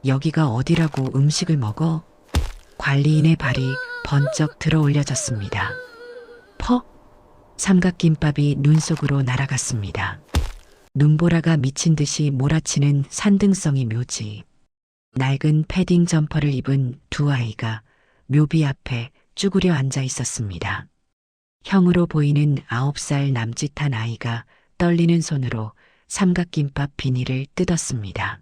여기가 어디라고 음식을 먹어? 관리인의 발이 번쩍 들어 올려졌습니다. 퍽! 삼각김밥이 눈 속으로 날아갔습니다. 눈보라가 미친 듯이 몰아치는 산등성이 묘지. 낡은 패딩 점퍼를 입은 두 아이가 묘비 앞에 쭈그려 앉아 있었습니다. 형으로 보이는 9살 남짓한 아이가 떨리는 손으로 삼각김밥 비닐을 뜯었습니다.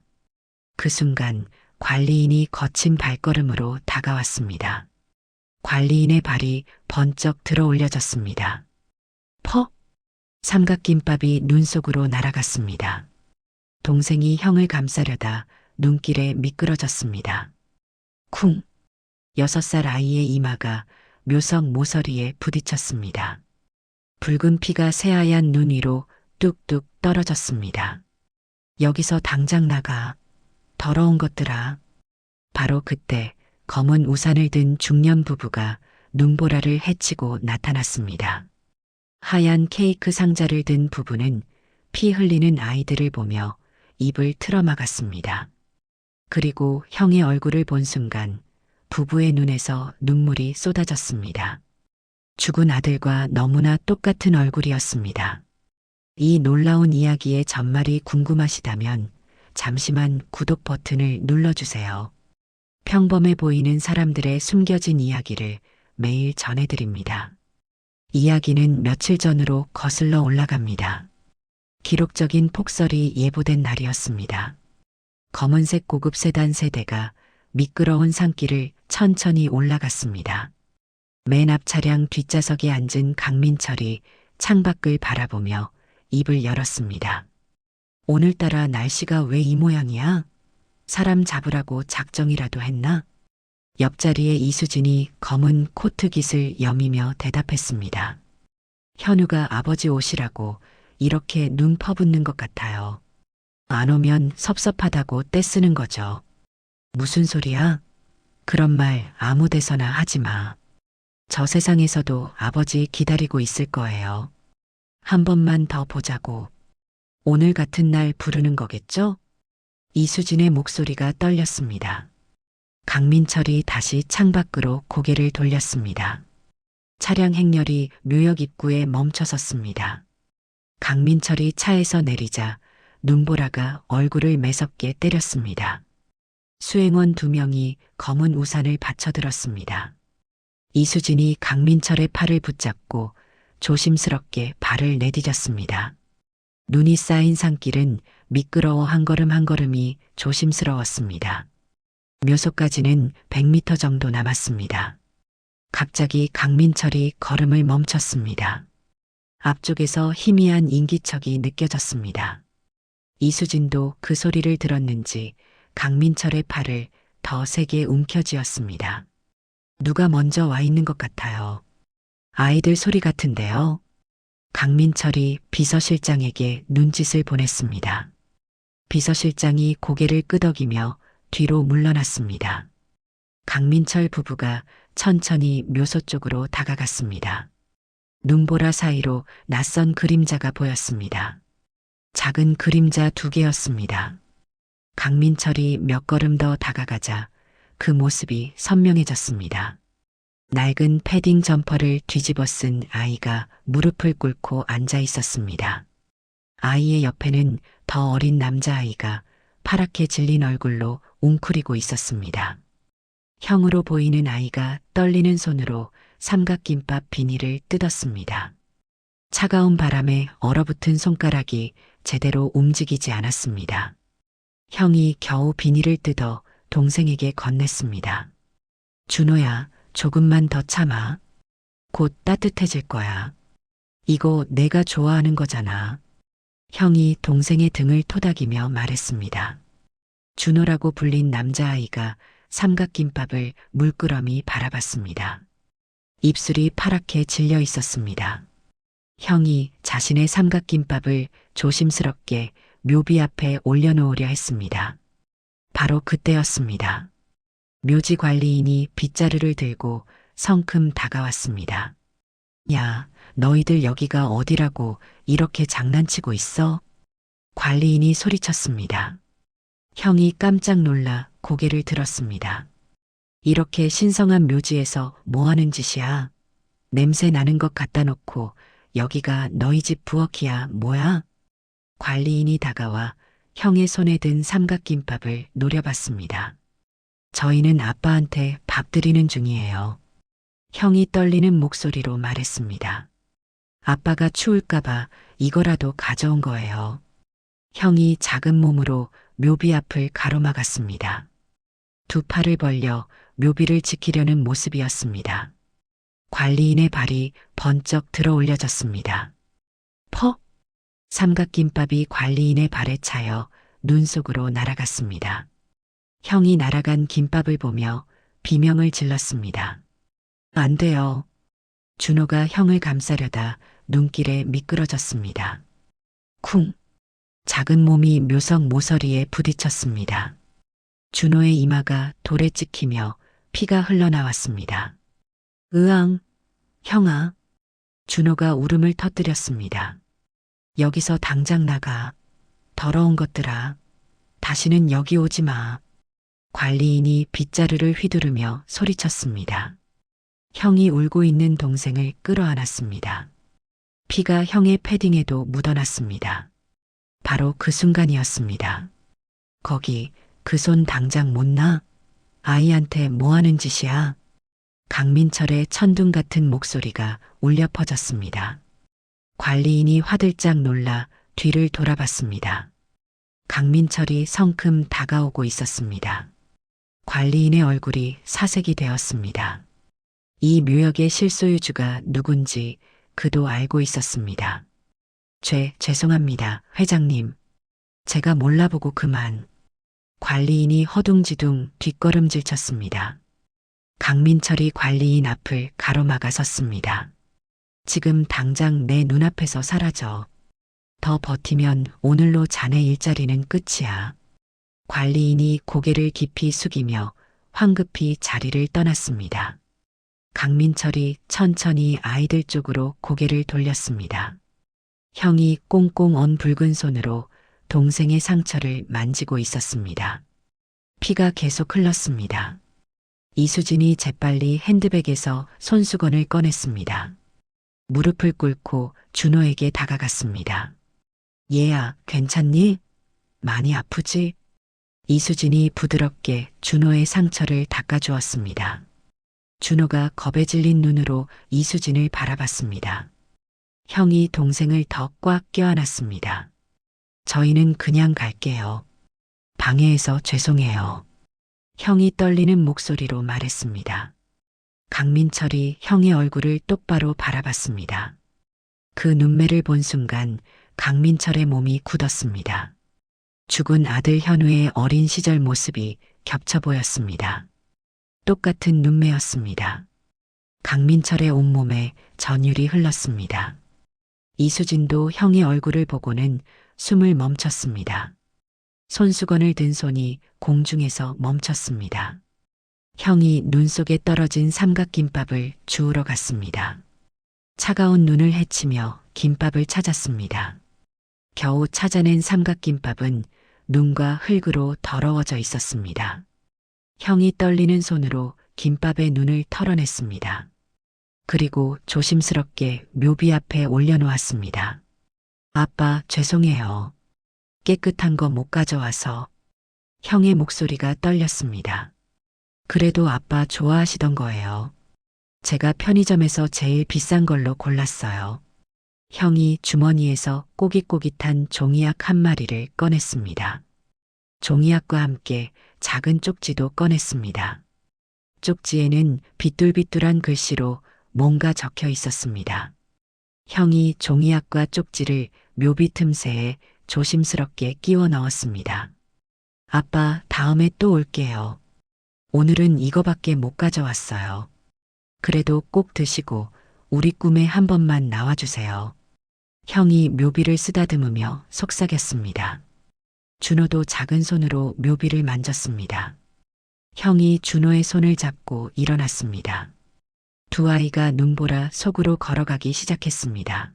그 순간 관리인이 거친 발걸음으로 다가왔습니다. 관리인의 발이 번쩍 들어 올려졌습니다. 퍽! 삼각김밥이 눈 속으로 날아갔습니다. 동생이 형을 감싸려다 눈길에 미끄러졌습니다. 쿵! 6살 아이의 이마가 묘석 모서리에 부딪혔습니다. 붉은 피가 새하얀 눈 위로 뚝뚝 떨어졌습니다. 여기서 당장 나가. 더러운 것들아. 바로 그때 검은 우산을 든 중년 부부가 눈보라를 헤치고 나타났습니다. 하얀 케이크 상자를 든 부부는 피 흘리는 아이들을 보며 입을 틀어막았습니다. 그리고 형의 얼굴을 본 순간 부부의 눈에서 눈물이 쏟아졌습니다. 죽은 아들과 너무나 똑같은 얼굴이었습니다. 이 놀라운 이야기의 전말이 궁금하시다면 잠시만 구독 버튼을 눌러주세요. 평범해 보이는 사람들의 숨겨진 이야기를 매일 전해드립니다. 이야기는 며칠 전으로 거슬러 올라갑니다. 기록적인 폭설이 예보된 날이었습니다. 검은색 고급 세단 세대가 미끄러운 산길을 천천히 올라갔습니다. 맨 앞 차량 뒷좌석에 앉은 강민철이 창밖을 바라보며 입을 열었습니다. 오늘따라 날씨가 왜 이 모양이야? 사람 잡으라고 작정이라도 했나? 옆자리에 이수진이 검은 코트깃을 여미며 대답했습니다. 현우가 아버지 오시라고 이렇게 눈 퍼붓는 것 같아요. 안 오면 섭섭하다고 떼쓰는 거죠. 무슨 소리야? 그런 말 아무 데서나 하지 마. 저 세상에서도 아버지 기다리고 있을 거예요. 한 번만 더 보자고. 오늘 같은 날 부르는 거겠죠? 이수진의 목소리가 떨렸습니다. 강민철이 다시 창밖으로 고개를 돌렸습니다. 차량 행렬이 묘역 입구에 멈춰섰습니다. 강민철이 차에서 내리자 눈보라가 얼굴을 매섭게 때렸습니다. 수행원 2명이 검은 우산을 받쳐들었습니다. 이수진이 강민철의 팔을 붙잡고 조심스럽게 발을 내디뎠습니다. 눈이 쌓인 산길은 미끄러워 한 걸음 한 걸음이 조심스러웠습니다. 묘소까지는 100m 정도 남았습니다. 갑자기 강민철이 걸음을 멈췄습니다. 앞쪽에서 희미한 인기척이 느껴졌습니다. 이수진도 그 소리를 들었는지 강민철의 팔을 더 세게 움켜쥐었습니다. 누가 먼저 와 있는 것 같아요. 아이들 소리 같은데요. 강민철이 비서실장에게 눈짓을 보냈습니다. 비서실장이 고개를 끄덕이며 뒤로 물러났습니다. 강민철 부부가 천천히 묘소 쪽으로 다가갔습니다. 눈보라 사이로 낯선 그림자가 보였습니다. 작은 그림자 2개였습니다. 강민철이 몇 걸음 더 다가가자 그 모습이 선명해졌습니다. 낡은 패딩 점퍼를 뒤집어 쓴 아이가 무릎을 꿇고 앉아 있었습니다. 아이의 옆에는 더 어린 남자아이가 파랗게 질린 얼굴로 웅크리고 있었습니다. 형으로 보이는 아이가 떨리는 손으로 삼각김밥 비닐을 뜯었습니다. 차가운 바람에 얼어붙은 손가락이 제대로 움직이지 않았습니다. 형이 겨우 비닐을 뜯어 동생에게 건넸습니다. 준호야, 조금만 더 참아. 곧 따뜻해질 거야. 이거 내가 좋아하는 거잖아. 형이 동생의 등을 토닥이며 말했습니다. 준호라고 불린 남자아이가 삼각김밥을 물끄러미 바라봤습니다. 입술이 파랗게 질려 있었습니다. 형이 자신의 삼각김밥을 조심스럽게 묘비 앞에 올려놓으려 했습니다. 바로 그때였습니다. 묘지 관리인이 빗자루를 들고 성큼 다가왔습니다. 야, 너희들 여기가 어디라고 이렇게 장난치고 있어? 관리인이 소리쳤습니다. 형이 깜짝 놀라 고개를 들었습니다. 이렇게 신성한 묘지에서 뭐 하는 짓이야? 냄새 나는 것 갖다 놓고 여기가 너희 집 부엌이야 뭐야? 관리인이 다가와 형의 손에 든 삼각김밥을 노려봤습니다. 저희는 아빠한테 밥 드리는 중이에요. 형이 떨리는 목소리로 말했습니다. 아빠가 추울까봐 이거라도 가져온 거예요. 형이 작은 몸으로 묘비 앞을 가로막았습니다. 두 팔을 벌려 묘비를 지키려는 모습이었습니다. 관리인의 발이 번쩍 들어 올려졌습니다. 퍽! 삼각김밥이 관리인의 발에 차여 눈 속으로 날아갔습니다. 형이 날아간 김밥을 보며 비명을 질렀습니다. 안 돼요. 준호가 형을 감싸려다 눈길에 미끄러졌습니다. 쿵! 작은 몸이 묘석 모서리에 부딪혔습니다. 준호의 이마가 돌에 찍히며 피가 흘러나왔습니다. 으앙! 형아! 준호가 울음을 터뜨렸습니다. 여기서 당장 나가. 더러운 것들아. 다시는 여기 오지 마. 관리인이 빗자루를 휘두르며 소리쳤습니다. 형이 울고 있는 동생을 끌어안았습니다. 피가 형의 패딩에도 묻어났습니다. 바로 그 순간이었습니다. 거기 그 손 당장 못 놔? 아이한테 뭐 하는 짓이야? 강민철의 천둥 같은 목소리가 울려 퍼졌습니다. 관리인이 화들짝 놀라 뒤를 돌아봤습니다. 강민철이 성큼 다가오고 있었습니다. 관리인의 얼굴이 사색이 되었습니다. 이 묘역의 실소유주가 누군지 그도 알고 있었습니다. 죄송합니다, 회장님. 제가 몰라보고 그만. 관리인이 허둥지둥 뒷걸음질 쳤습니다. 강민철이 관리인 앞을 가로막아 섰습니다. 지금 당장 내 눈앞에서 사라져. 더 버티면 오늘로 자네 일자리는 끝이야. 관리인이 고개를 깊이 숙이며 황급히 자리를 떠났습니다. 강민철이 천천히 아이들 쪽으로 고개를 돌렸습니다. 형이 꽁꽁 언 붉은 손으로 동생의 상처를 만지고 있었습니다. 피가 계속 흘렀습니다. 이수진이 재빨리 핸드백에서 손수건을 꺼냈습니다. 무릎을 꿇고 준호에게 다가갔습니다. 얘야, 괜찮니? 많이 아프지? 이수진이 부드럽게 준호의 상처를 닦아주었습니다. 준호가 겁에 질린 눈으로 이수진을 바라봤습니다. 형이 동생을 더 꽉 껴안았습니다. 저희는 그냥 갈게요. 방해해서 죄송해요. 형이 떨리는 목소리로 말했습니다. 강민철이 형의 얼굴을 똑바로 바라봤습니다. 그 눈매를 본 순간 강민철의 몸이 굳었습니다. 죽은 아들 현우의 어린 시절 모습이 겹쳐 보였습니다. 똑같은 눈매였습니다. 강민철의 온몸에 전율이 흘렀습니다. 이수진도 형의 얼굴을 보고는 숨을 멈췄습니다. 손수건을 든 손이 공중에서 멈췄습니다. 형이 눈 속에 떨어진 삼각김밥을 주우러 갔습니다. 차가운 눈을 헤치며 김밥을 찾았습니다. 겨우 찾아낸 삼각김밥은 눈과 흙으로 더러워져 있었습니다. 형이 떨리는 손으로 김밥의 눈을 털어냈습니다. 그리고 조심스럽게 묘비 앞에 올려놓았습니다. 아빠, 죄송해요. 깨끗한 거 못 가져와서. 형의 목소리가 떨렸습니다. 그래도 아빠 좋아하시던 거예요. 제가 편의점에서 제일 비싼 걸로 골랐어요. 형이 주머니에서 꼬깃꼬깃한 종이약 한 마리를 꺼냈습니다. 종이약과 함께 작은 쪽지도 꺼냈습니다. 쪽지에는 비뚤비뚤한 글씨로 뭔가 적혀 있었습니다. 형이 종이약과 쪽지를 묘비 틈새에 조심스럽게 끼워 넣었습니다. 아빠, 다음에 또 올게요. 오늘은 이거밖에 못 가져왔어요. 그래도 꼭 드시고 우리 꿈에 한 번만 나와주세요. 형이 묘비를 쓰다듬으며 속삭였습니다. 준호도 작은 손으로 묘비를 만졌습니다. 형이 준호의 손을 잡고 일어났습니다. 두 아이가 눈보라 속으로 걸어가기 시작했습니다.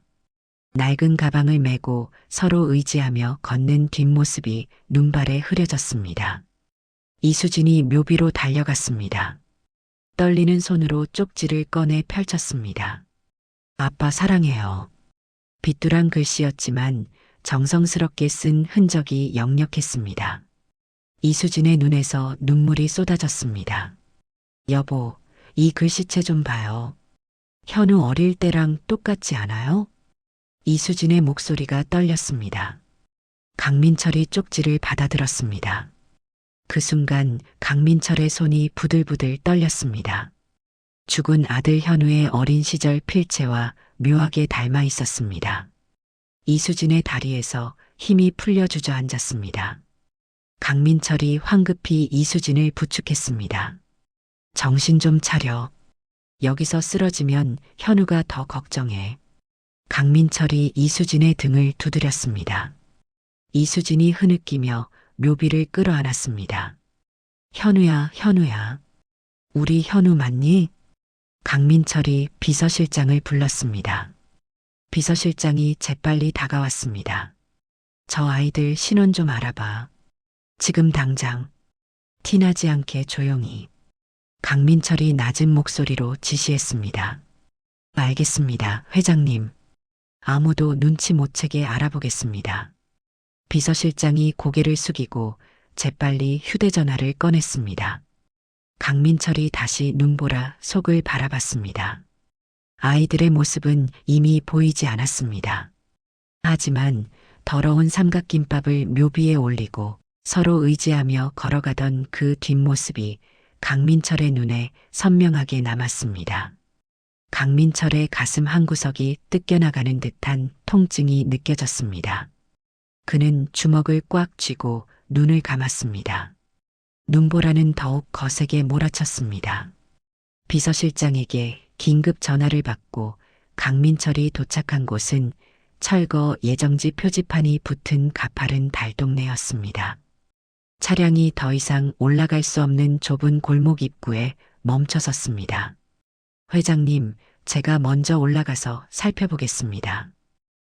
낡은 가방을 메고 서로 의지하며 걷는 뒷모습이 눈발에 흐려졌습니다. 이수진이 묘비로 달려갔습니다. 떨리는 손으로 쪽지를 꺼내 펼쳤습니다. 아빠 사랑해요. 비뚤한 글씨였지만 정성스럽게 쓴 흔적이 역력했습니다. 이수진의 눈에서 눈물이 쏟아졌습니다. 여보, 이 글씨체 좀 봐요. 현우 어릴 때랑 똑같지 않아요? 이수진의 목소리가 떨렸습니다. 강민철이 쪽지를 받아들었습니다. 그 순간 강민철의 손이 부들부들 떨렸습니다. 죽은 아들 현우의 어린 시절 필체와 묘하게 닮아 있었습니다. 이수진의 다리에서 힘이 풀려 주저앉았습니다. 강민철이 황급히 이수진을 부축했습니다. 정신 좀 차려. 여기서 쓰러지면 현우가 더 걱정해. 강민철이 이수진의 등을 두드렸습니다. 이수진이 흐느끼며 묘비를 끌어안았습니다. 현우야, 현우야. 우리 현우 맞니? 강민철이 비서실장을 불렀습니다. 비서실장이 재빨리 다가왔습니다. 저 아이들 신원 좀 알아봐. 지금 당장. 티나지 않게 조용히. 강민철이 낮은 목소리로 지시했습니다. 알겠습니다, 회장님. 아무도 눈치 못 채게 알아보겠습니다. 비서실장이 고개를 숙이고 재빨리 휴대전화를 꺼냈습니다. 강민철이 다시 눈보라 속을 바라봤습니다. 아이들의 모습은 이미 보이지 않았습니다. 하지만 더러운 삼각김밥을 묘비에 올리고 서로 의지하며 걸어가던 그 뒷모습이 강민철의 눈에 선명하게 남았습니다. 강민철의 가슴 한구석이 뜯겨나가는 듯한 통증이 느껴졌습니다. 그는 주먹을 꽉 쥐고 눈을 감았습니다. 눈보라는 더욱 거세게 몰아쳤습니다. 비서실장에게 긴급 전화를 받고 강민철이 도착한 곳은 철거 예정지 표지판이 붙은 가파른 달동네였습니다. 차량이 더 이상 올라갈 수 없는 좁은 골목 입구에 멈춰섰습니다. 회장님, 제가 먼저 올라가서 살펴보겠습니다.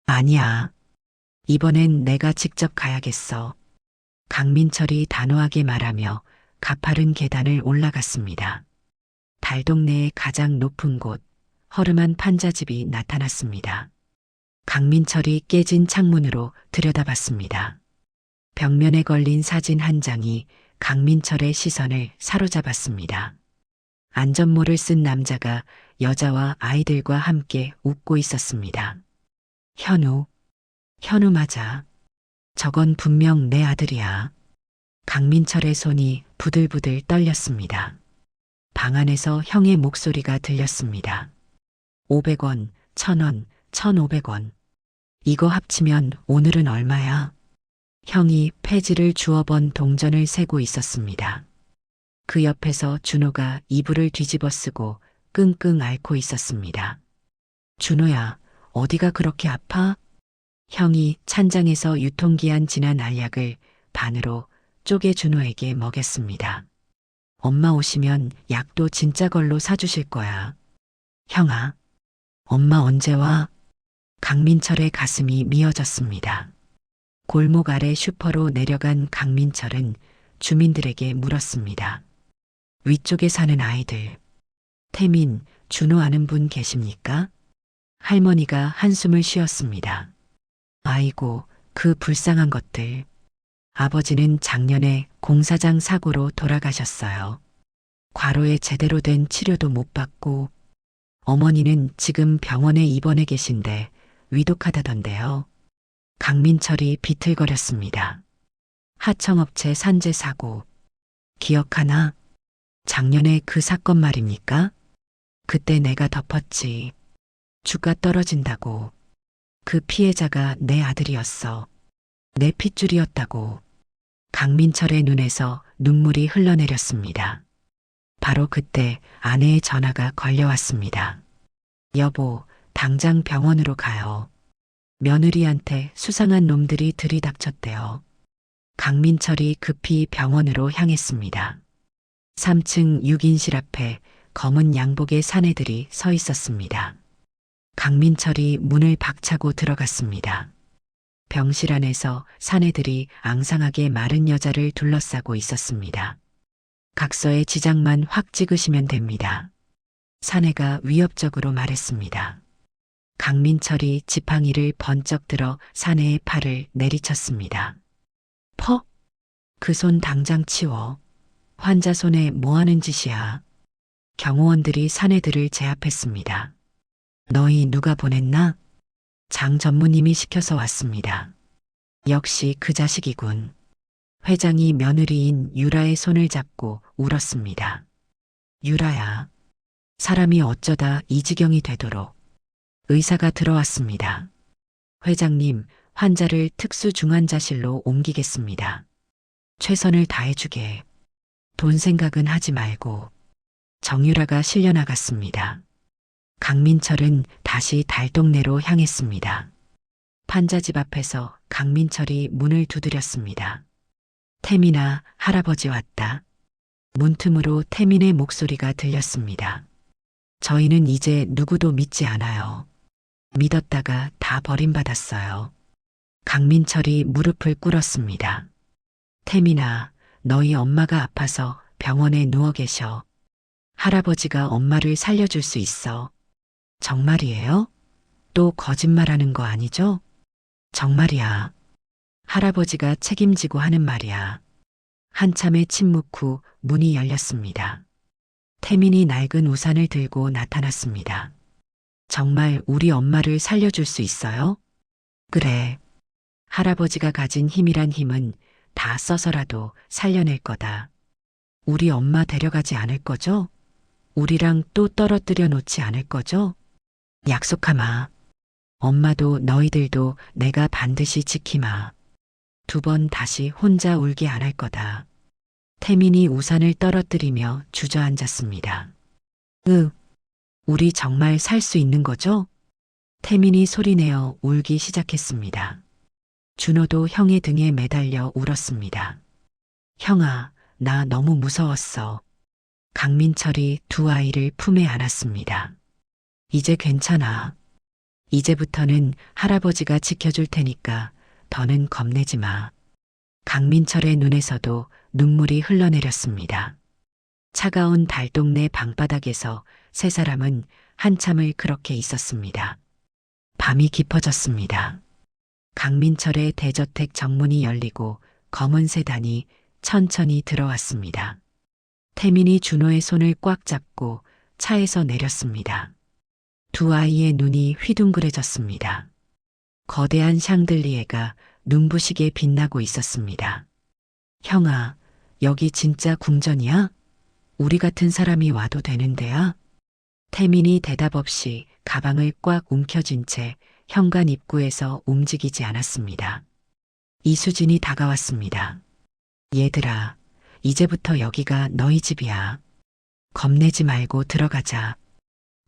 아니야. 이번엔 내가 직접 가야겠어. 강민철이 단호하게 말하며 가파른 계단을 올라갔습니다. 달동네의 가장 높은 곳, 허름한 판자집이 나타났습니다. 강민철이 깨진 창문으로 들여다봤습니다. 벽면에 걸린 사진 한 장이 강민철의 시선을 사로잡았습니다. 안전모를 쓴 남자가 여자와 아이들과 함께 웃고 있었습니다. 현우 맞아. 저건 분명 내 아들이야. 강민철의 손이 부들부들 떨렸습니다. 방 안에서 형의 목소리가 들렸습니다. 500원, 1000원, 1500원. 이거 합치면 오늘은 얼마야? 형이 폐지를 주워 번 동전을 세고 있었습니다. 그 옆에서 준호가 이불을 뒤집어 쓰고 끙끙 앓고 있었습니다. 준호야, 어디가 그렇게 아파? 형이 찬장에서 유통기한 지난 알약을 반으로 쪼개 준호에게 먹였습니다. 엄마 오시면 약도 진짜 걸로 사주실 거야. 형아, 엄마 언제 와? 강민철의 가슴이 미어졌습니다. 골목 아래 슈퍼로 내려간 강민철은 주민들에게 물었습니다. 위쪽에 사는 아이들, 태민, 준호 아는 분 계십니까? 할머니가 한숨을 쉬었습니다. 아이고, 그 불쌍한 것들. 아버지는 작년에 공사장 사고로 돌아가셨어요. 과로에 제대로 된 치료도 못 받고, 어머니는 지금 병원에 입원해 계신데 위독하다던데요. 강민철이 비틀거렸습니다. 하청업체 산재 사고. 기억하나? 작년에 그 사건 말입니까? 그때 내가 덮었지. 주가 떨어진다고. 그 피해자가 내 아들이었어. 내 핏줄이었다고. 강민철의 눈에서 눈물이 흘러내렸습니다. 바로 그때 아내의 전화가 걸려왔습니다. 여보, 당장 병원으로 가요. 며느리한테 수상한 놈들이 들이닥쳤대요. 강민철이 급히 병원으로 향했습니다. 3층 6인실 앞에 검은 양복의 사내들이 서 있었습니다. 강민철이 문을 박차고 들어갔습니다. 병실 안에서 사내들이 앙상하게 마른 여자를 둘러싸고 있었습니다. 각서에 지장만 확 찍으시면 됩니다. 사내가 위협적으로 말했습니다. 강민철이 지팡이를 번쩍 들어 사내의 팔을 내리쳤습니다. 퍽! 그 손 당장 치워. 환자 손에 뭐 하는 짓이야. 경호원들이 사내들을 제압했습니다. 너희 누가 보냈나? 장 전무님이 시켜서 왔습니다. 역시 그 자식이군. 회장이 며느리인 유라의 손을 잡고 울었습니다. 유라야, 사람이 어쩌다 이 지경이 되도록. 의사가 들어왔습니다. 회장님, 환자를 특수중환자실로 옮기겠습니다. 최선을 다해주게. 돈 생각은 하지 말고. 정유라가 실려나갔습니다. 강민철은 다시 달동네로 향했습니다. 판자집 앞에서 강민철이 문을 두드렸습니다. 태민아, 할아버지 왔다. 문틈으로 태민의 목소리가 들렸습니다. 저희는 이제 누구도 믿지 않아요. 믿었다가 다 버림받았어요. 강민철이 무릎을 꿇었습니다. 태민아, 너희 엄마가 아파서 병원에 누워 계셔. 할아버지가 엄마를 살려줄 수 있어. 정말이에요? 또 거짓말하는 거 아니죠? 정말이야. 할아버지가 책임지고 하는 말이야. 한참의 침묵 후 문이 열렸습니다. 태민이 낡은 우산을 들고 나타났습니다. 정말 우리 엄마를 살려줄 수 있어요? 그래. 할아버지가 가진 힘이란 힘은 다 써서라도 살려낼 거다. 우리 엄마 데려가지 않을 거죠? 우리랑 또 떨어뜨려 놓지 않을 거죠? 약속하마. 엄마도 너희들도 내가 반드시 지키마. 2번 다시 혼자 울게 안 할 거다. 태민이 우산을 떨어뜨리며 주저앉았습니다. 우리 정말 살 수 있는 거죠? 태민이 소리내어 울기 시작했습니다. 준호도 형의 등에 매달려 울었습니다. 형아, 나 너무 무서웠어. 강민철이 두 아이를 품에 안았습니다. 이제 괜찮아. 이제부터는 할아버지가 지켜줄 테니까 더는 겁내지 마. 강민철의 눈에서도 눈물이 흘러내렸습니다. 차가운 달동네 방바닥에서 세 사람은 한참을 그렇게 있었습니다. 밤이 깊어졌습니다. 강민철의 대저택 정문이 열리고 검은 세단이 천천히 들어왔습니다. 태민이 준호의 손을 꽉 잡고 차에서 내렸습니다. 두 아이의 눈이 휘둥그레졌습니다. 거대한 샹들리에가 눈부시게 빛나고 있었습니다. 형아, 여기 진짜 궁전이야? 우리 같은 사람이 와도 되는 데야? 태민이 대답 없이 가방을 꽉 움켜쥔 채 현관 입구에서 움직이지 않았습니다. 이수진이 다가왔습니다. 얘들아, 이제부터 여기가 너희 집이야. 겁내지 말고 들어가자.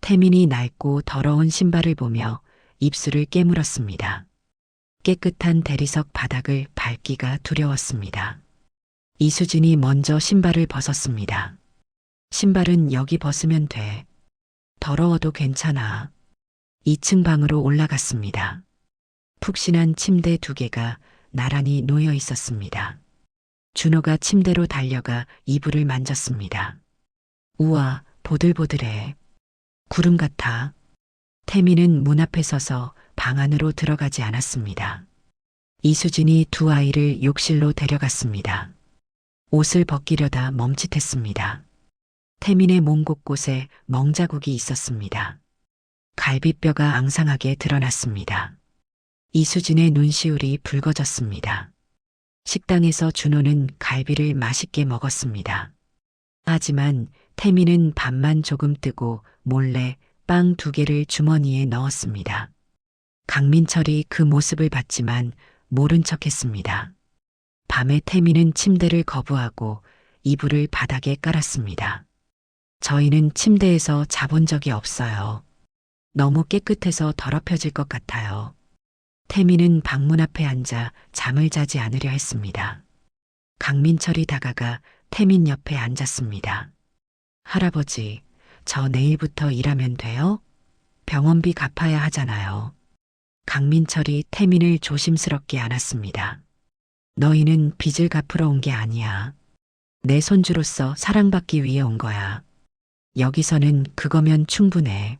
태민이 낡고 더러운 신발을 보며 입술을 깨물었습니다. 깨끗한 대리석 바닥을 밟기가 두려웠습니다. 이수진이 먼저 신발을 벗었습니다. 신발은 여기 벗으면 돼. 더러워도 괜찮아. 2층 방으로 올라갔습니다. 푹신한 침대 2개가 나란히 놓여 있었습니다. 준호가 침대로 달려가 이불을 만졌습니다. 우와, 보들보들해. 구름 같아. 태민은 문 앞에 서서 방 안으로 들어가지 않았습니다. 이수진이 두 아이를 욕실로 데려갔습니다. 옷을 벗기려다 멈칫했습니다. 태민의 몸 곳곳에 멍자국이 있었습니다. 갈비뼈가 앙상하게 드러났습니다. 이수진의 눈시울이 붉어졌습니다. 식당에서 준호는 갈비를 맛있게 먹었습니다. 하지만 태민은 밥만 조금 뜨고 몰래 빵 2개를 주머니에 넣었습니다. 강민철이 그 모습을 봤지만 모른 척했습니다. 밤에 태민은 침대를 거부하고 이불을 바닥에 깔았습니다. 저희는 침대에서 자본 적이 없어요. 너무 깨끗해서 더럽혀질 것 같아요. 태민은 방문 앞에 앉아 잠을 자지 않으려 했습니다. 강민철이 다가가 태민 옆에 앉았습니다. 할아버지, 저 내일부터 일하면 돼요? 병원비 갚아야 하잖아요. 강민철이 태민을 조심스럽게 안았습니다. 너희는 빚을 갚으러 온 게 아니야. 내 손주로서 사랑받기 위해 온 거야. 여기서는 그거면 충분해.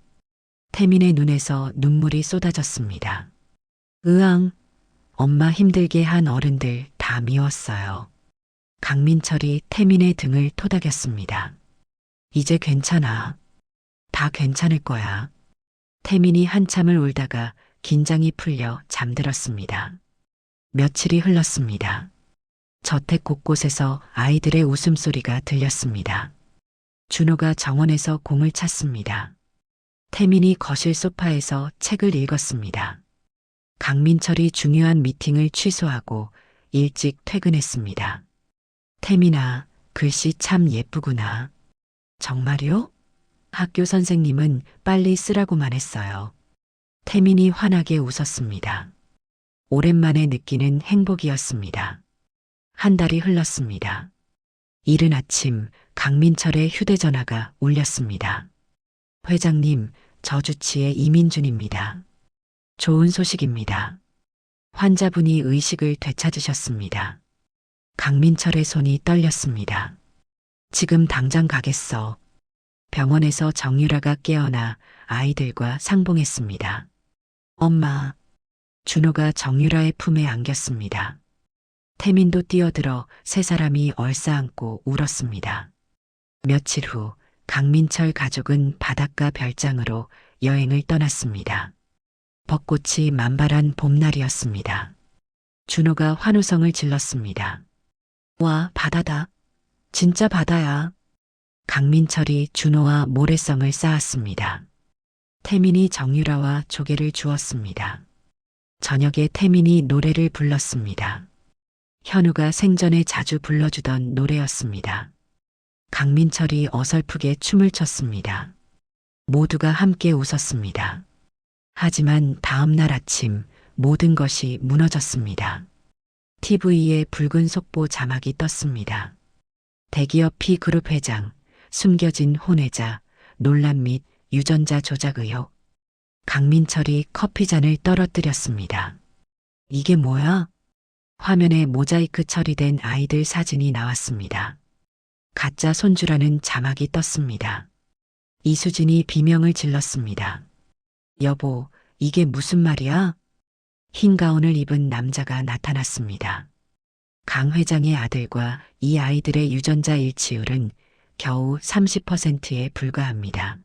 태민의 눈에서 눈물이 쏟아졌습니다. 으앙, 엄마 힘들게 한 어른들 다 미웠어요. 강민철이 태민의 등을 토닥였습니다. 이제 괜찮아. 다 괜찮을 거야. 태민이 한참을 울다가 긴장이 풀려 잠들었습니다. 며칠이 흘렀습니다. 저택 곳곳에서 아이들의 웃음소리가 들렸습니다. 준호가 정원에서 공을 찼습니다. 태민이 거실 소파에서 책을 읽었습니다. 강민철이 중요한 미팅을 취소하고 일찍 퇴근했습니다. 태민아, 글씨 참 예쁘구나. 정말요? 학교 선생님은 빨리 쓰라고만 했어요. 태민이 환하게 웃었습니다. 오랜만에 느끼는 행복이었습니다. 한 달이 흘렀습니다. 이른 아침 강민철의 휴대전화가 울렸습니다. 회장님, 저주치의 이민준입니다. 좋은 소식입니다. 환자분이 의식을 되찾으셨습니다. 강민철의 손이 떨렸습니다. 지금 당장 가겠어. 병원에서 정유라가 깨어나 아이들과 상봉했습니다. 엄마, 준호가 정유라의 품에 안겼습니다. 태민도 뛰어들어 세 사람이 얼싸안고 울었습니다. 며칠 후 강민철 가족은 바닷가 별장으로 여행을 떠났습니다. 벚꽃이 만발한 봄날이었습니다. 준호가 환호성을 질렀습니다. 와, 바다다. 진짜 바다야. 강민철이 준호와 모래성을 쌓았습니다. 태민이 정유라와 조개를 주었습니다. 저녁에 태민이 노래를 불렀습니다. 현우가 생전에 자주 불러주던 노래였습니다. 강민철이 어설프게 춤을 췄습니다. 모두가 함께 웃었습니다. 하지만 다음 날 아침 모든 것이 무너졌습니다. TV에 붉은 속보 자막이 떴습니다. 대기업 P그룹 회장, 숨겨진 혼외자, 논란 및 유전자 조작 의혹. 강민철이 커피잔을 떨어뜨렸습니다. 이게 뭐야? 화면에 모자이크 처리된 아이들 사진이 나왔습니다. 가짜 손주라는 자막이 떴습니다. 이수진이 비명을 질렀습니다. 여보, 이게 무슨 말이야? 흰 가운을 입은 남자가 나타났습니다. 강 회장의 아들과 이 아이들의 유전자 일치율은 겨우 30%에 불과합니다.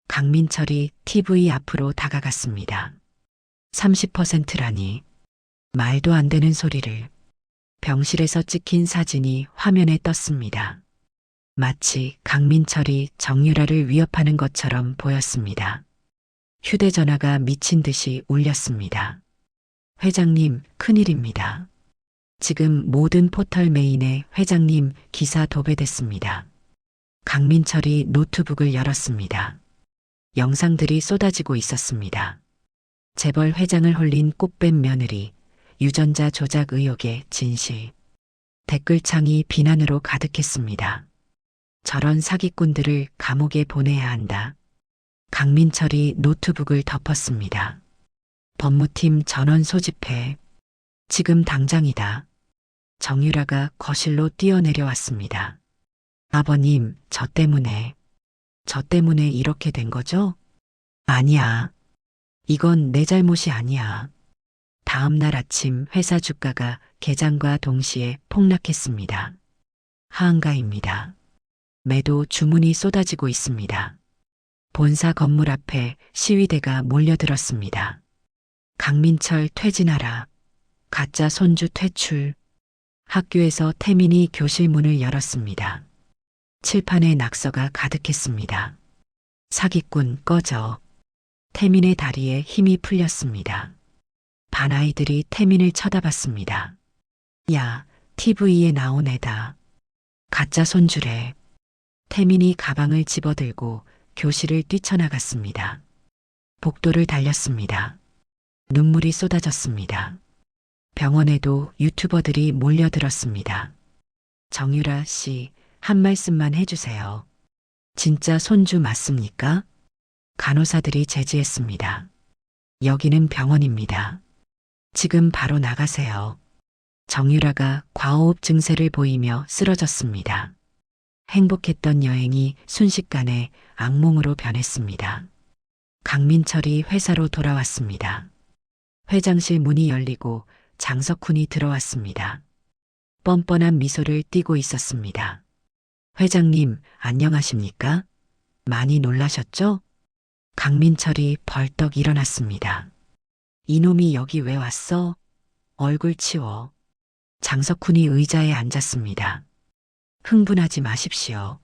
강민철이 TV 앞으로 다가갔습니다. 30%라니. 말도 안 되는 소리를. 병실에서 찍힌 사진이 화면에 떴습니다. 마치 강민철이 정유라를 위협하는 것처럼 보였습니다. 휴대전화가 미친 듯이 울렸습니다. 회장님, 큰일입니다. 지금 모든 포털 메인에 회장님 기사 도배됐습니다. 강민철이 노트북을 열었습니다. 영상들이 쏟아지고 있었습니다. 재벌 회장을 홀린 꽃뱀 며느리, 유전자 조작 의혹의 진실. 댓글창이 비난으로 가득했습니다. 저런 사기꾼들을 감옥에 보내야 한다. 강민철이 노트북을 덮었습니다. 법무팀 전원 소집해. 지금 당장이다. 정유라가 거실로 뛰어내려왔습니다. 아버님, 저 때문에 이렇게 된 거죠? 아니야. 이건 내 잘못이 아니야. 다음 날 아침 회사 주가가 개장과 동시에 폭락했습니다. 하한가입니다. 매도 주문이 쏟아지고 있습니다. 본사 건물 앞에 시위대가 몰려들었습니다. 강민철 퇴진하라. 가짜 손주 퇴출. 학교에서 태민이 교실 문을 열었습니다. 칠판에 낙서가 가득했습니다. 사기꾼 꺼져. 태민의 다리에 힘이 풀렸습니다. 반 아이들이 태민을 쳐다봤습니다. 야, TV에 나온 애다. 가짜 손주래. 태민이 가방을 집어들고 교실을 뛰쳐나갔습니다. 복도를 달렸습니다. 눈물이 쏟아졌습니다. 병원에도 유튜버들이 몰려들었습니다. 정유라 씨, 한 말씀만 해주세요. 진짜 손주 맞습니까? 간호사들이 제지했습니다. 여기는 병원입니다. 지금 바로 나가세요. 정유라가 과호흡 증세를 보이며 쓰러졌습니다. 행복했던 여행이 순식간에 악몽으로 변했습니다. 강민철이 회사로 돌아왔습니다. 회장실 문이 열리고 장석훈이 들어왔습니다. 뻔뻔한 미소를 띠고 있었습니다. 회장님, 안녕하십니까? 많이 놀라셨죠? 강민철이 벌떡 일어났습니다. 이놈이 여기 왜 왔어? 얼굴 치워. 장석훈이 의자에 앉았습니다. 흥분하지 마십시오.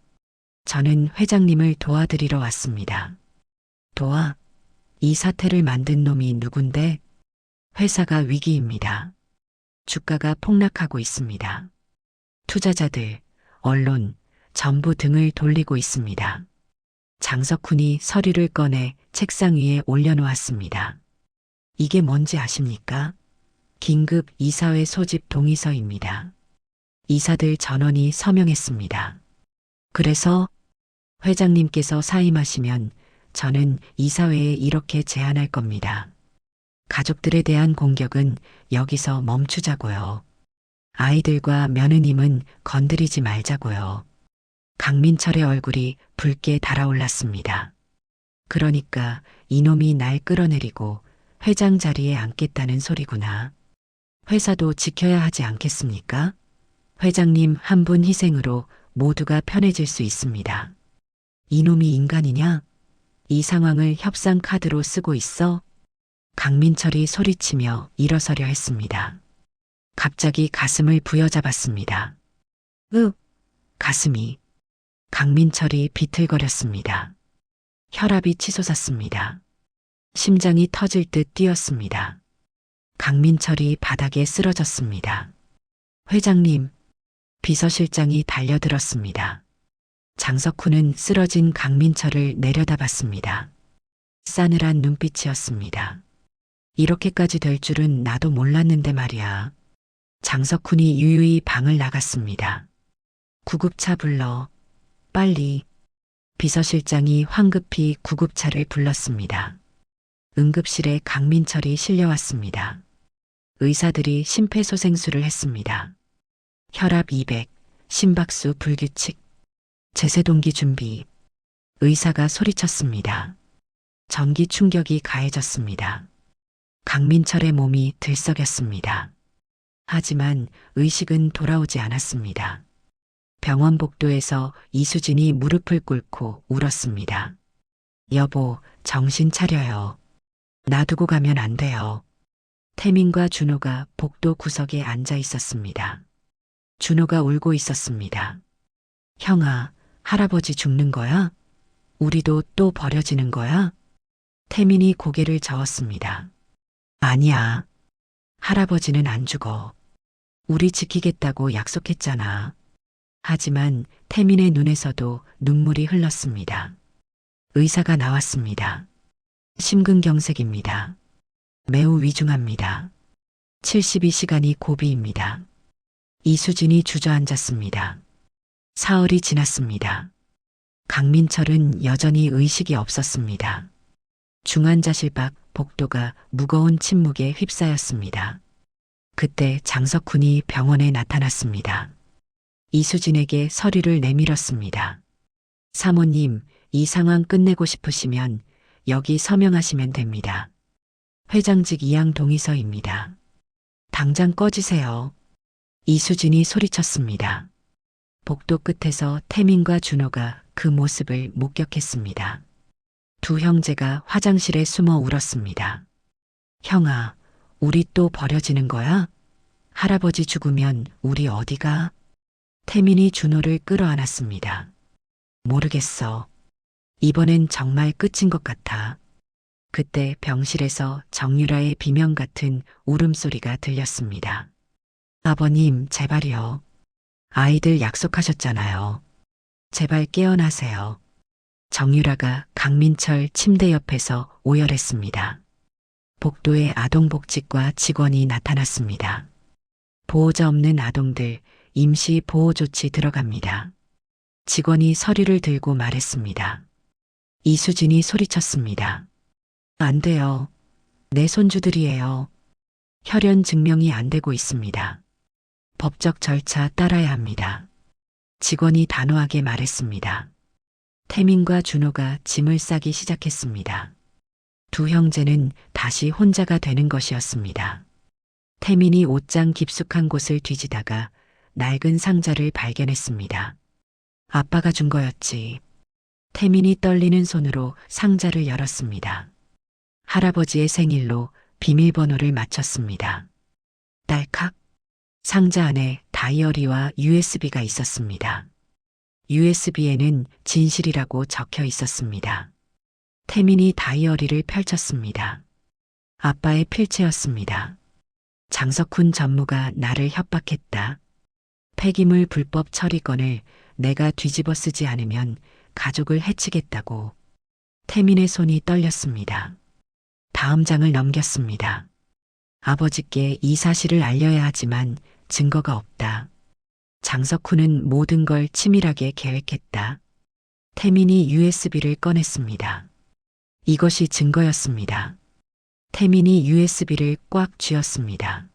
저는 회장님을 도와드리러 왔습니다. 도와? 이 사태를 만든 놈이 누군데? 회사가 위기입니다. 주가가 폭락하고 있습니다. 투자자들, 언론, 전부 등을 돌리고 있습니다. 장석훈이 서류를 꺼내 책상 위에 올려놓았습니다. 이게 뭔지 아십니까? 긴급 이사회 소집 동의서입니다. 이사들 전원이 서명했습니다. 그래서 회장님께서 사임하시면 저는 이사회에 이렇게 제안할 겁니다. 가족들에 대한 공격은 여기서 멈추자고요. 아이들과 며느님은 건드리지 말자고요. 강민철의 얼굴이 붉게 달아올랐습니다. 그러니까 이놈이 날 끌어내리고 회장 자리에 앉겠다는 소리구나. 회사도 지켜야 하지 않겠습니까? 회장님 한 분 희생으로 모두가 편해질 수 있습니다. 이놈이 인간이냐? 이 상황을 협상 카드로 쓰고 있어? 강민철이 소리치며 일어서려 했습니다. 갑자기 가슴을 부여잡았습니다. 가슴이. 강민철이 비틀거렸습니다. 혈압이 치솟았습니다. 심장이 터질 듯 뛰었습니다. 강민철이 바닥에 쓰러졌습니다. 회장님, 비서실장이 달려들었습니다. 장석훈은 쓰러진 강민철을 내려다봤습니다. 싸늘한 눈빛이었습니다. 이렇게까지 될 줄은 나도 몰랐는데 말이야. 장석훈이 유유히 방을 나갔습니다. 구급차 불러. 빨리. 비서실장이 황급히 구급차를 불렀습니다. 응급실에 강민철이 실려왔습니다. 의사들이 심폐소생술을 했습니다. 혈압 200, 심박수 불규칙, 제세동기 준비. 의사가 소리쳤습니다. 전기 충격이 가해졌습니다. 강민철의 몸이 들썩였습니다. 하지만 의식은 돌아오지 않았습니다. 병원 복도에서 이수진이 무릎을 꿇고 울었습니다. 여보, 정신 차려요. 놔두고 가면 안 돼요. 태민과 준호가 복도 구석에 앉아 있었습니다. 준호가 울고 있었습니다. 형아, 할아버지 죽는 거야? 우리도 또 버려지는 거야? 태민이 고개를 저었습니다. 아니야. 할아버지는 안 죽어. 우리 지키겠다고 약속했잖아. 하지만 태민의 눈에서도 눈물이 흘렀습니다. 의사가 나왔습니다. 심근경색입니다. 매우 위중합니다. 72시간이 고비입니다. 이수진이 주저앉았습니다. 사흘이 지났습니다. 강민철은 여전히 의식이 없었습니다. 중환자실 밖 복도가 무거운 침묵에 휩싸였습니다. 그때 장석훈이 병원에 나타났습니다. 이수진에게 서류를 내밀었습니다. 사모님, 이 상황 끝내고 싶으시면 여기 서명하시면 됩니다. 회장직 이양 동의서입니다. 당장 꺼지세요. 이수진이 소리쳤습니다. 복도 끝에서 태민과 준호가 그 모습을 목격했습니다. 두 형제가 화장실에 숨어 울었습니다. 형아, 우리 또 버려지는 거야? 할아버지 죽으면 우리 어디가? 태민이 준호를 끌어안았습니다. 모르겠어. 이번엔 정말 끝인 것 같아. 그때 병실에서 정유라의 비명 같은 울음소리가 들렸습니다. 아버님, 제발요. 아이들 약속하셨잖아요. 제발 깨어나세요. 정유라가 강민철 침대 옆에서 오열했습니다. 복도에 아동복지과 직원이 나타났습니다. 보호자 없는 아동들 임시 보호 조치 들어갑니다. 직원이 서류를 들고 말했습니다. 이수진이 소리쳤습니다. 안 돼요. 내 손주들이에요. 혈연 증명이 안 되고 있습니다. 법적 절차 따라야 합니다. 직원이 단호하게 말했습니다. 태민과 준호가 짐을 싸기 시작했습니다. 두 형제는 다시 혼자가 되는 것이었습니다. 태민이 옷장 깊숙한 곳을 뒤지다가 낡은 상자를 발견했습니다. 아빠가 준 거였지. 태민이 떨리는 손으로 상자를 열었습니다. 할아버지의 생일로 비밀번호를 맞췄습니다. 딸칵. 상자 안에 다이어리와 USB가 있었습니다. USB에는 진실이라고 적혀 있었습니다. 태민이 다이어리를 펼쳤습니다. 아빠의 필체였습니다. 장석훈 전무가 나를 협박했다. 폐기물 불법 처리건을 내가 뒤집어 쓰지 않으면 가족을 해치겠다고. 태민의 손이 떨렸습니다. 다음 장을 넘겼습니다. 아버지께 이 사실을 알려야 하지만 증거가 없다. 장석훈은 모든 걸 치밀하게 계획했다. 태민이 USB를 꺼냈습니다. 이것이 증거였습니다. 태민이 USB를 꽉 쥐었습니다.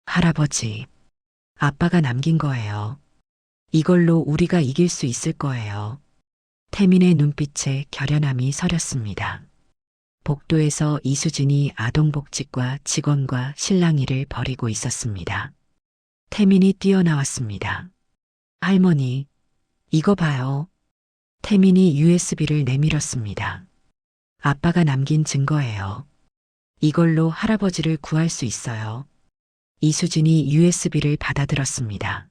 할아버지, 아빠가 남긴 거예요. 이걸로 우리가 이길 수 있을 거예요. 태민의 눈빛에 결연함이 서렸습니다. 복도에서 이수진이 아동복지과 직원과 실랑이를 벌이고 있었습니다. 태민이 뛰어나왔습니다. 할머니, 이거 봐요. 태민이 USB를 내밀었습니다. 아빠가 남긴 증거예요. 이걸로 할아버지를 구할 수 있어요. 이수진이 USB를 받아들었습니다.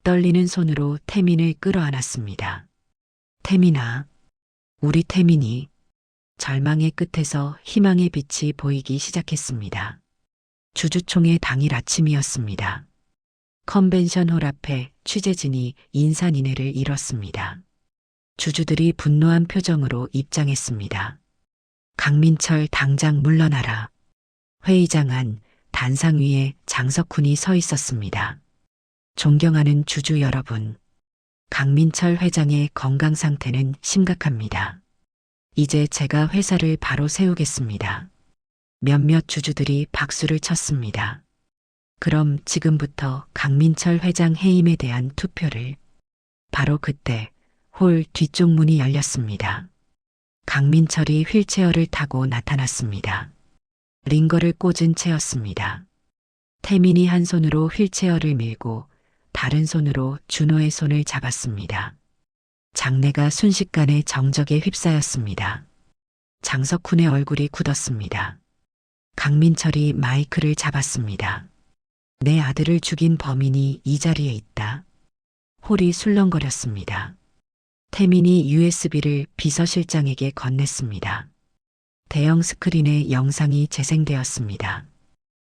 떨리는 손으로 태민을 끌어안았습니다. 태민아, 우리 태민이. 절망의 끝에서 희망의 빛이 보이기 시작했습니다. 주주총회 당일 아침이었습니다. 컨벤션홀 앞에 취재진이 인산인해를 이뤘습니다. 주주들이 분노한 표정으로 입장했습니다. 강민철 당장 물러나라. 회의장 안 단상 위에 장석훈이 서 있었습니다. 존경하는 주주 여러분, 강민철 회장의 건강 상태는 심각합니다. 이제 제가 회사를 바로 세우겠습니다. 몇몇 주주들이 박수를 쳤습니다. 그럼 지금부터 강민철 회장 해임에 대한 투표를. 바로 그때 홀 뒤쪽 문이 열렸습니다. 강민철이 휠체어를 타고 나타났습니다. 링거를 꽂은 채였습니다. 태민이 한 손으로 휠체어를 밀고 다른 손으로 준호의 손을 잡았습니다. 장내가 순식간에 정적에 휩싸였습니다. 장석훈의 얼굴이 굳었습니다. 강민철이 마이크를 잡았습니다. 내 아들을 죽인 범인이 이 자리에 있다. 홀이 술렁거렸습니다. 태민이 USB를 비서실장에게 건넸습니다. 대형 스크린에 영상이 재생되었습니다.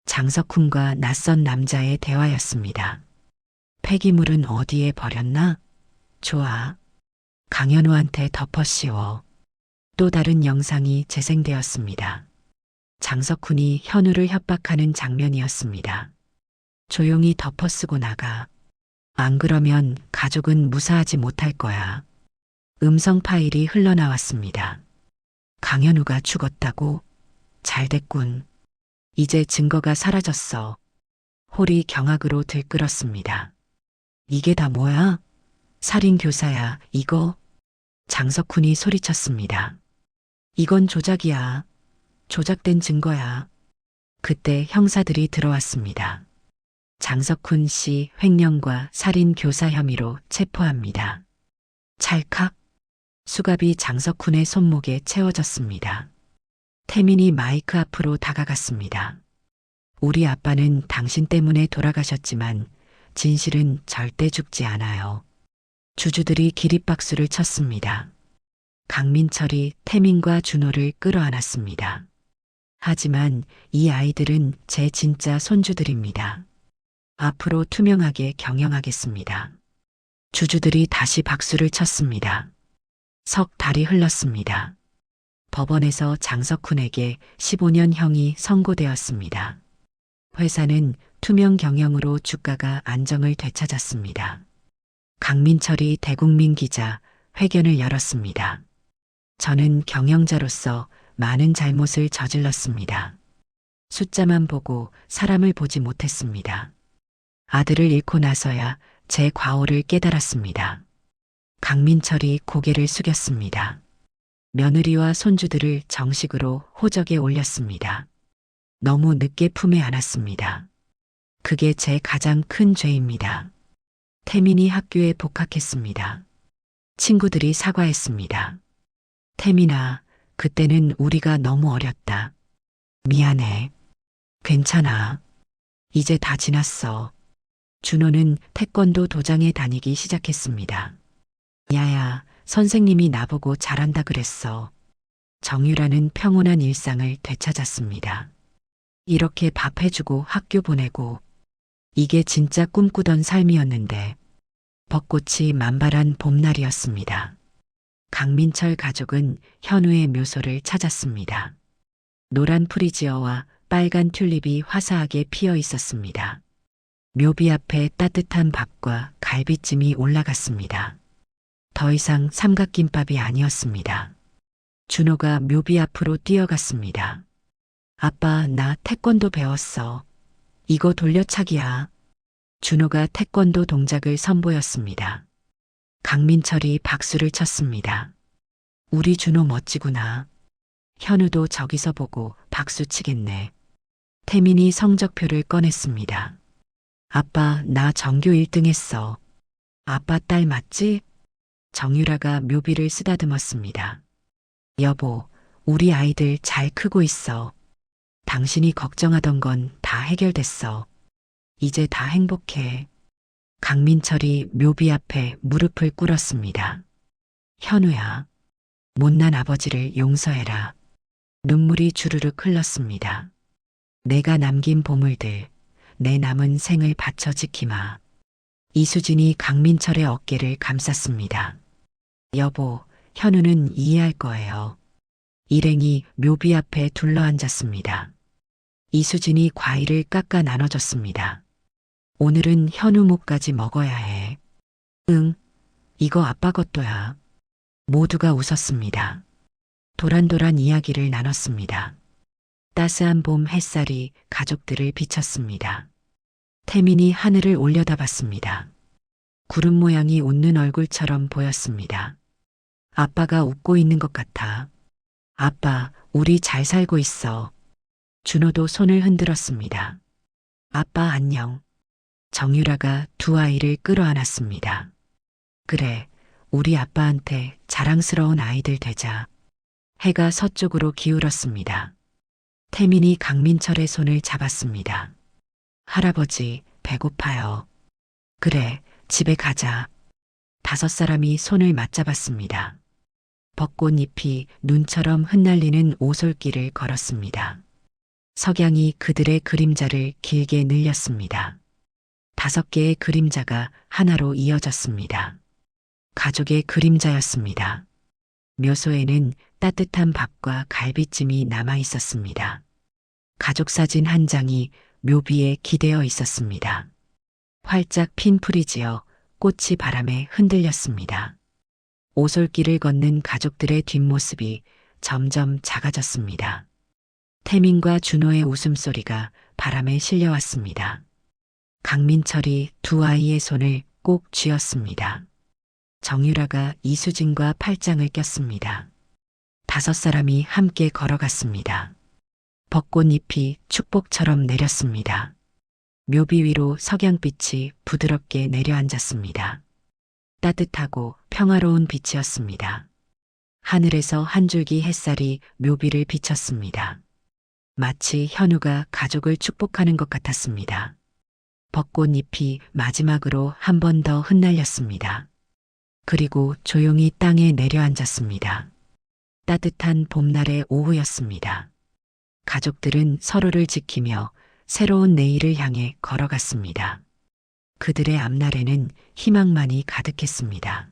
장석훈과 낯선 남자의 대화였습니다. 폐기물은 어디에 버렸나? 좋아. 강현우한테 덮어씌워. 또 다른 영상이 재생되었습니다. 장석훈이 현우를 협박하는 장면이었습니다. 조용히 덮어쓰고 나가. 안 그러면 가족은 무사하지 못할 거야. 음성 파일이 흘러나왔습니다. 강현우가 죽었다고? 잘됐군. 이제 증거가 사라졌어. 홀이 경악으로 들끓었습니다. 이게 다 뭐야? 살인교사야, 이거? 장석훈이 소리쳤습니다. 이건 조작이야. 조작된 증거야. 그때 형사들이 들어왔습니다. 장석훈 씨 횡령과 살인교사 혐의로 체포합니다. 찰칵. 수갑이 장석훈의 손목에 채워졌습니다. 태민이 마이크 앞으로 다가갔습니다. 우리 아빠는 당신 때문에 돌아가셨지만 진실은 절대 죽지 않아요. 주주들이 기립박수를 쳤습니다. 강민철이 태민과 준호를 끌어안았습니다. 하지만 이 아이들은 제 진짜 손주들입니다. 앞으로 투명하게 경영하겠습니다. 주주들이 다시 박수를 쳤습니다. 석 달이 흘렀습니다. 법원에서 장석훈에게 15년형이 선고되었습니다. 회사는 투명 경영으로 주가가 안정을 되찾았습니다. 강민철이 대국민 기자 회견을 열었습니다. 저는 경영자로서 많은 잘못을 저질렀습니다. 숫자만 보고 사람을 보지 못했습니다. 아들을 잃고 나서야 제 과오를 깨달았습니다. 강민철이 고개를 숙였습니다. 며느리와 손주들을 정식으로 호적에 올렸습니다. 너무 늦게 품에 안았습니다. 그게 제 가장 큰 죄입니다. 태민이 학교에 복학했습니다. 친구들이 사과했습니다. 태민아, 그때는 우리가 너무 어렸다. 미안해. 괜찮아. 이제 다 지났어. 준호는 태권도 도장에 다니기 시작했습니다. 야야, 선생님이 나보고 잘한다 그랬어. 정유라는 평온한 일상을 되찾았습니다. 이렇게 밥 해주고 학교 보내고 이게 진짜 꿈꾸던 삶이었는데 벚꽃이 만발한 봄날이었습니다. 강민철 가족은 현우의 묘소를 찾았습니다. 노란 프리지어와 빨간 튤립이 화사하게 피어 있었습니다. 묘비 앞에 따뜻한 밥과 갈비찜이 올라갔습니다. 더 이상 삼각김밥이 아니었습니다. 준호가 묘비 앞으로 뛰어갔습니다. 아빠, 나 태권도 배웠어. 이거 돌려차기야. 준호가 태권도 동작을 선보였습니다. 강민철이 박수를 쳤습니다. 우리 준호 멋지구나. 현우도 저기서 보고 박수 치겠네. 태민이 성적표를 꺼냈습니다. 아빠, 나 전교 1등 했어. 아빠 딸 맞지? 정유라가 묘비를 쓰다듬었습니다. 여보, 우리 아이들 잘 크고 있어. 당신이 걱정하던 건 다 해결됐어. 이제 다 행복해. 강민철이 묘비 앞에 무릎을 꿇었습니다. 현우야, 못난 아버지를 용서해라. 눈물이 주르륵 흘렀습니다. 내가 남긴 보물들, 내 남은 생을 바쳐 지키마. 이수진이 강민철의 어깨를 감쌌습니다. 여보, 현우는 이해할 거예요. 일행이 묘비 앞에 둘러앉았습니다. 이수진이 과일을 깎아 나눠줬습니다. 오늘은 현우 목까지 먹어야 해. 응, 이거 아빠 것도야. 모두가 웃었습니다. 도란도란 이야기를 나눴습니다. 따스한 봄 햇살이 가족들을 비쳤습니다. 태민이 하늘을 올려다봤습니다. 구름 모양이 웃는 얼굴처럼 보였습니다. 아빠가 웃고 있는 것 같아. 아빠, 우리 잘 살고 있어. 준호도 손을 흔들었습니다. 아빠 안녕. 정유라가 두 아이를 끌어안았습니다. 그래, 우리 아빠한테 자랑스러운 아이들 되자. 해가 서쪽으로 기울었습니다. 태민이 강민철의 손을 잡았습니다. 할아버지, 배고파요. 그래, 집에 가자. 5사람이 손을 맞잡았습니다. 벚꽃잎이 눈처럼 흩날리는 오솔길을 걸었습니다. 석양이 그들의 그림자를 길게 늘렸습니다. 5개의 그림자가 하나로 이어졌습니다. 가족의 그림자였습니다. 묘소에는 따뜻한 밥과 갈비찜이 남아 있었습니다. 가족 사진 한 장이 묘비에 기대어 있었습니다. 활짝 핀 프리지어 꽃이 바람에 흔들렸습니다. 오솔길을 걷는 가족들의 뒷모습이 점점 작아졌습니다. 태민과 준호의 웃음소리가 바람에 실려왔습니다. 강민철이 두 아이의 손을 꼭 쥐었습니다. 정유라가 이수진과 팔짱을 꼈습니다. 5사람이 함께 걸어갔습니다. 벚꽃잎이 축복처럼 내렸습니다. 묘비 위로 석양빛이 부드럽게 내려앉았습니다. 따뜻하고 평화로운 빛이었습니다. 하늘에서 한 줄기 햇살이 묘비를 비쳤습니다. 마치 현우가 가족을 축복하는 것 같았습니다. 벚꽃잎이 마지막으로 한 번 더 흩날렸습니다. 그리고 조용히 땅에 내려앉았습니다. 따뜻한 봄날의 오후였습니다. 가족들은 서로를 지키며 새로운 내일을 향해 걸어갔습니다. 그들의 앞날에는 희망만이 가득했습니다.